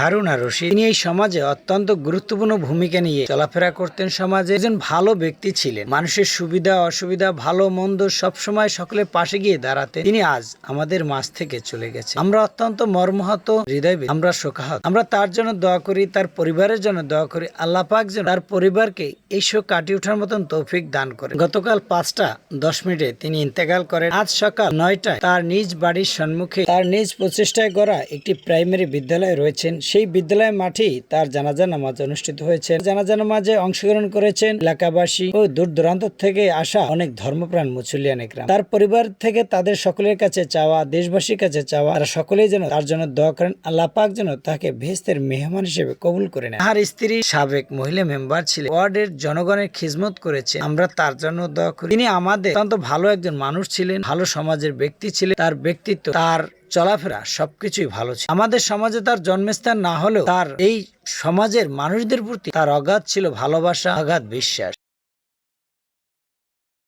হারুন আর রশিদ। তিনি এই সমাজে অত্যন্ত গুরুত্বপূর্ণ ভূমিকা নিয়ে চলাফেরা করতেন। সমাজে একজন ভালো ব্যক্তি ছিলেন, মানুষের সুবিধা অসুবিধা ভালো মন্দ সবসময় সকলের পাশে গিয়ে দাঁড়াতে। তিনি আজ আমাদের মাঝ থেকে চলে গেছে। আমরা অত্যন্ত মর্মাহত হৃদয়, আমরা শোকাহত। আমরা তার জন্য দোয়া করি, তার পরিবারের জন্য দোয়া করি। আল্লাহ পাক যেন তার পরিবারকে এই শোক কাটিয়ে ওঠার মতন তৌফিক দান করেন। গতকাল 5:10 তিনি ইন্তেকাল করেন। আজ সকাল 9টায় তার নিজ বাড়ির সম্মুখে তার নিজ প্রচেষ্টায় গড়া একটি প্রাইমারি বিদ্যালয় রয়েছেন। সেই বিদ্যালয়ের মাঠেই তার জানাজা নামাজ অনুষ্ঠিত হয়েছে। জানাজা নামাজে অংশগ্রহণ করেছেন এলাকাবাসী ও দূর দূরান্ত থেকে আসা অনেক ধর্মপ্রাণ মুসলিয়ান একরাম। তার পরিবার থেকে তাদের সকলের কাছে চাওয়া, দেশবাসীর কাছে চাওয়া, তারা সকলেই যেন তার জন্য দোয়া করেন। আল্লাহ পাক যেন তাকে বেহেশতের মেহমান হিসেবে কবুল করে নেন। তার স্ত্রী সাবেক মহিলা মেম্বার ছিলেন, ওয়ার্ডের জনগণের খিদমত করেছে। আমরা তার জন্য দোয়া করি। তিনি আমাদের অত্যন্ত ভালো একজন মানুষ ছিলেন, ভালো সমাজের ব্যক্তি ছিলেন। তার ব্যক্তিত্ব, তার চলাফেরা সবকিছুই ভালো ছিল। আমাদের সমাজে তার জন্মস্থান না হলেও তার এই সমাজের মানুষদের প্রতি তার অগাধ ছিল ভালোবাসা, অগাধ বিশ্বাস।